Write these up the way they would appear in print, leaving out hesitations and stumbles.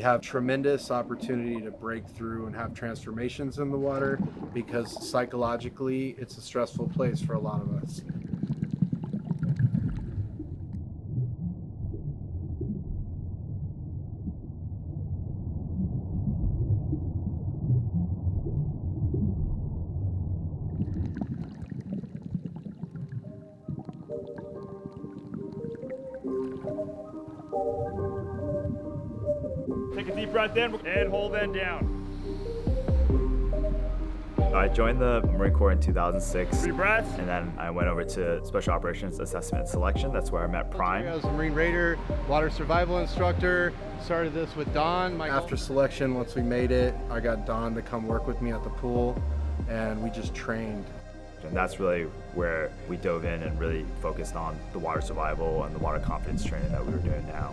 You have tremendous opportunity to break through and have transformations in the water because psychologically it's a stressful place for a lot of us. Take a deep breath in and hold that down. I joined the Marine Corps in 2006. Deep breaths. And then I went over to Special Operations Assessment and Selection. That's where I met Prime. I was a Marine Raider, water survival instructor. Started this with Don. After selection, once we made it, I got Don to come work with me at the pool, and we just trained. And that's really where we dove in and really focused on the water survival and the water confidence training that we were doing now.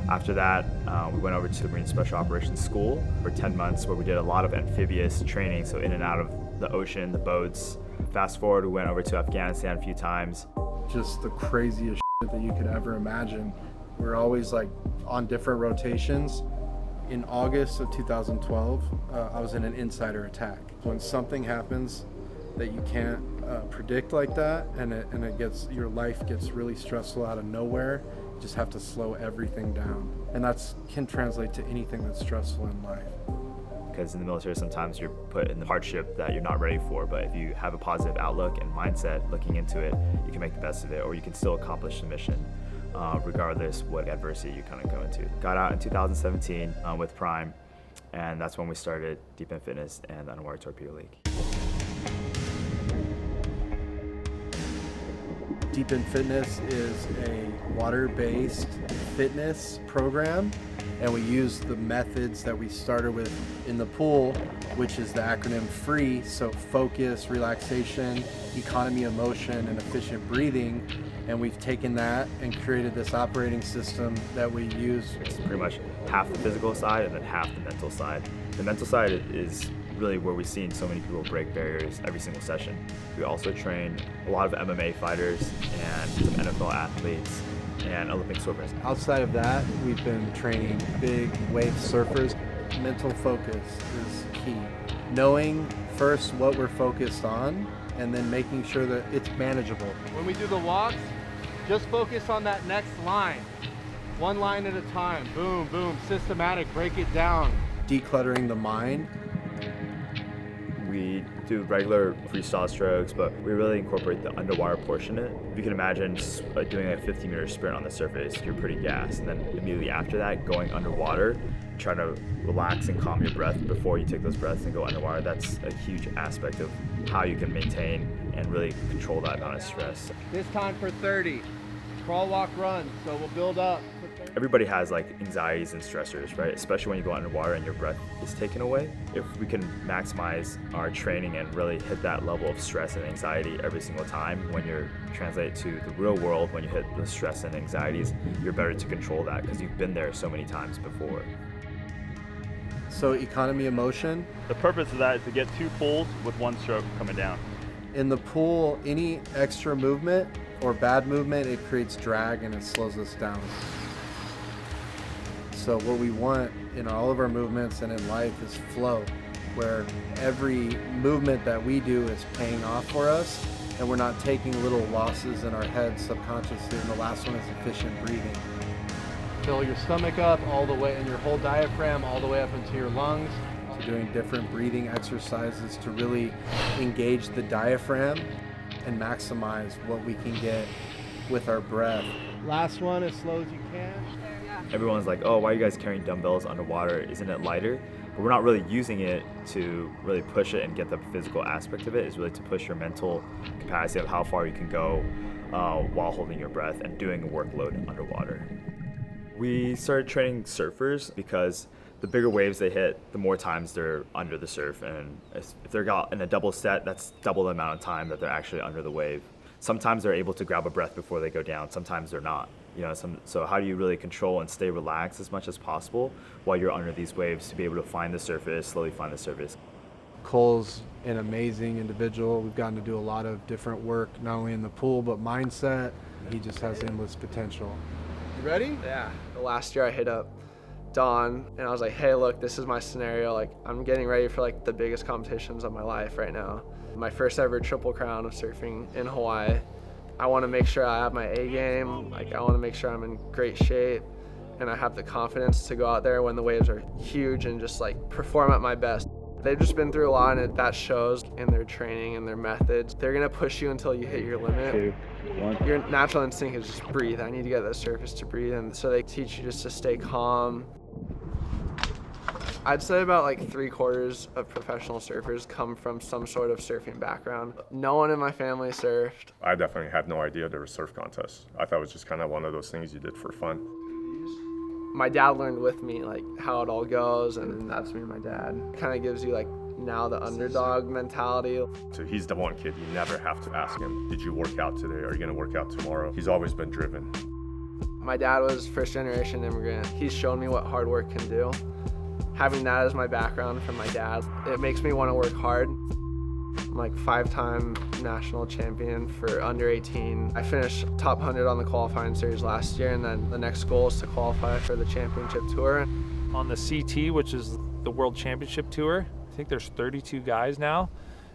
After that, we went over to the Marine Special Operations School for 10 months where we did a lot of amphibious training, so in and out of the ocean, the boats. Fast forward, we went over to Afghanistan a few times. Just the craziest shit that you could ever imagine. We're always like on different rotations. In August of 2012, I was in an insider attack. When something happens that you can't predict like that, and your life gets really stressful out of nowhere, you just have to slow everything down. And that can translate to anything that's stressful in life. Because in the military, sometimes you're put in the hardship that you're not ready for, but if you have a positive outlook and mindset looking into it, you can make the best of it, or you can still accomplish the mission, regardless what adversity you kind of go into. Got out in 2017 with Prime, and that's when we started Deep End Fitness and the Underwater Torpedo League. Deep End Fitness is a water-based fitness program, and we use the methods that we started with in the pool, which is the acronym F.R.E.E, so focus, relaxation, economy of motion, and efficient breathing. And we've taken that and created this operating system that we use. It's pretty much half the physical side and then half the mental side. The mental side is really where we've seen so many people break barriers every single session. We also train a lot of MMA fighters and some NFL athletes and Olympic swimmers. Outside of that, we've been training big wave surfers. Mental focus is key. Knowing first what we're focused on and then making sure that it's manageable. When we do the walks, just focus on that next line. One line at a time. Boom, boom, systematic, break it down. Decluttering the mind. We do regular freestyle strokes, but we really incorporate the underwater portion in it. If you can imagine just doing a 50-meter sprint on the surface, you're pretty gassed. And then immediately after that, going underwater, try to relax and calm your breath before you take those breaths and go underwater. That's a huge aspect of how you can maintain and really control that amount of stress. This time for 30. Crawl, walk, run. So we'll build up. Everybody has like anxieties and stressors, right? Especially when you go underwater and your breath is taken away. If we can maximize our training and really hit that level of stress and anxiety every single time, when you're translated to the real world, when you hit the stress and anxieties, you're better to control that because you've been there so many times before. So economy of motion. The purpose of that is to get 2 pulls with 1 stroke coming down. In the pool, any extra movement or bad movement, it creates drag and it slows us down. So what we want in all of our movements and in life is flow, where every movement that we do is paying off for us and we're not taking little losses in our head subconsciously. And the last one is efficient breathing. Fill your stomach up all the way and your whole diaphragm all the way up into your lungs. So doing different breathing exercises to really engage the diaphragm and maximize what we can get with our breath. Last one, as slow as you can. Everyone's like, oh, why are you guys carrying dumbbells underwater? Isn't it lighter? But we're not really using it to really push it and get the physical aspect of it. It's really to push your mental capacity of how far you can go while holding your breath and doing a workload underwater. We started training surfers because the bigger waves they hit, the more times they're under the surf. And if they're got in a double set, that's double the amount of time that they're actually under the wave. Sometimes they're able to grab a breath before they go down. Sometimes they're not. So how do you really control and stay relaxed as much as possible while you're under these waves to be able to find the surface, slowly find the surface? Cole's an amazing individual. We've gotten to do a lot of different work, not only in the pool, but mindset. He just has endless potential. You ready? Yeah. Last year I hit up Don, and I was like, hey, look, this is my scenario. Like, I'm getting ready for like the biggest competitions of my life right now. My first ever Triple Crown of surfing in Hawaii. I want to make sure I have my A game. Like, I want to make sure I'm in great shape and I have the confidence to go out there when the waves are huge and just like perform at my best. They've just been through a lot, and that shows in their training and their methods. They're gonna push you until you hit your limit. 2, 1. Your natural instinct is just breathe. I need to get to the surface to breathe, and so they teach you just to stay calm. I'd say about like 3/4 of professional surfers come from some sort of surfing background. No one in my family surfed. I definitely had no idea there were surf contests. I thought it was just kind of one of those things you did for fun. My dad learned with me like how it all goes, and that's me and my dad. Kind of gives you like now the underdog mentality. So he's the one kid you never have to ask him, did you work out today? Are you gonna work out tomorrow? He's always been driven. My dad was first generation immigrant. He's shown me what hard work can do. Having that as my background from my dad, it makes me want to work hard. I'm like 5-time national champion for under 18. I finished top 100 on the qualifying series last year, and then the next goal is to qualify for the championship tour. On the CT, which is the World Championship Tour, I think there's 32 guys now,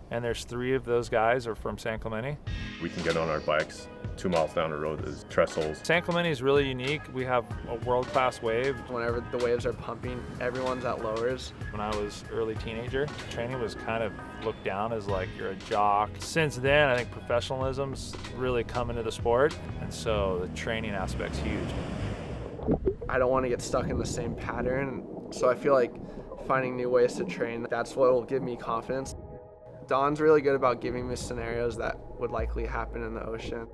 and there's 3 of those guys are from San Clemente. We can get on our bikes. 2 miles down the road is trestles. San Clemente is really unique. We have a world-class wave. Whenever the waves are pumping, everyone's at lowers. When I was early teenager, training was kind of looked down as like you're a jock. Since then, I think professionalism's really come into the sport, and so the training aspect's huge. I don't want to get stuck in the same pattern, so I feel like finding new ways to train, that's what will give me confidence. Don's really good about giving me scenarios that would likely happen in the ocean.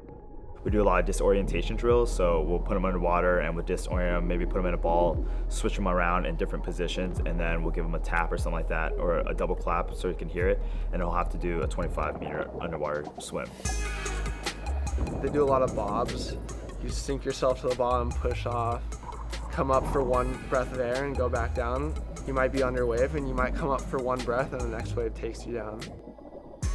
We do a lot of disorientation drills, so we'll put them underwater and we'll disorient them, maybe put them in a ball, switch them around in different positions, and then we'll give them a tap or something like that, or a double clap so you can hear it, and he'll have to do a 25-meter underwater swim. They do a lot of bobs. You sink yourself to the bottom, push off, come up for one breath of air and go back down. You might be under wave and you might come up for one breath and the next wave takes you down.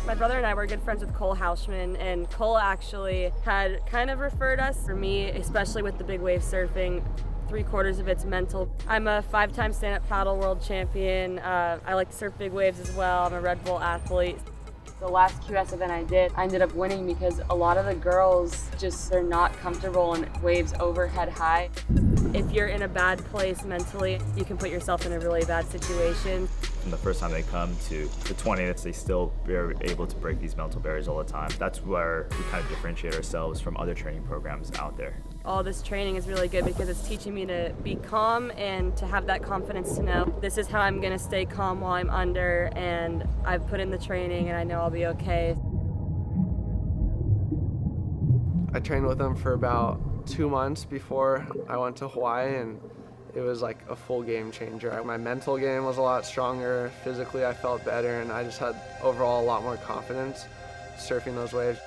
My brother and I were good friends with Cole Houshman, and Cole actually had kind of referred us. For me, especially with the big wave surfing, 3/4 of it's mental. I'm a 5-time stand-up paddle world champion. I like to surf big waves as well. I'm a Red Bull athlete. The last QS event I did, I ended up winning because a lot of the girls they're not comfortable in waves overhead high. If you're in a bad place mentally, you can put yourself in a really bad situation. From the first time they come to the 20th, they still are able to break these mental barriers all the time. That's where we kind of differentiate ourselves from other training programs out there. All this training is really good because it's teaching me to be calm and to have that confidence to know this is how I'm going to stay calm while I'm under, and I've put in the training and I know I'll be okay. I trained with them for about 2 months before I went to Hawaii, and it was like a full game changer. My mental game was a lot stronger. Physically, I felt better, and I just had overall a lot more confidence surfing those waves.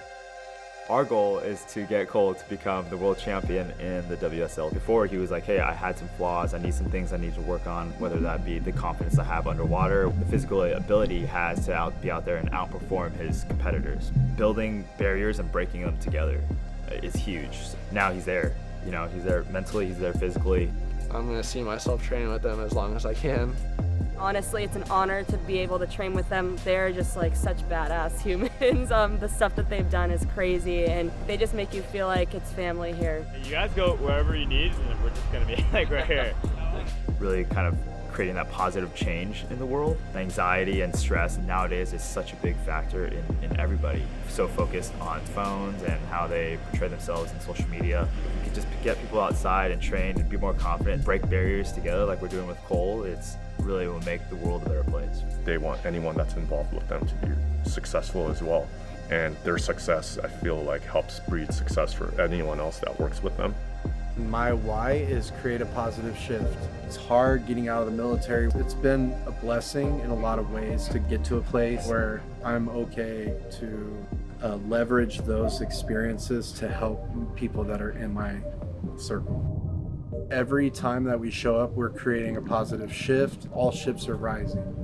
Our goal is to get Cole to become the world champion in the WSL. Before, he was like, hey, I had some flaws, I need some things I need to work on, whether that be the confidence I have underwater, the physical ability he has to be out there and outperform his competitors. Building barriers and breaking them together is huge. Now he's there. You know, he's there mentally, he's there physically. I'm gonna see myself training with them as long as I can. Honestly, it's an honor to be able to train with them. They're just like such badass humans. The stuff that they've done is crazy, and they just make you feel like it's family here. You guys go wherever you need, and we're just gonna be like right here. Really kind of creating that positive change in the world. Anxiety and stress nowadays is such a big factor in everybody. So focused on phones and how they portray themselves in social media. If we could just get people outside and train and be more confident, break barriers together like we're doing with Cole, it's really will make the world a better place. They want anyone that's involved with them to be successful as well. And their success, I feel like, helps breed success for anyone else that works with them. My why is create a positive shift. It's hard getting out of the military. It's been a blessing in a lot of ways to get to a place where I'm okay to leverage those experiences to help people that are in my circle. Every time that we show up, we're creating a positive shift. All ships are rising.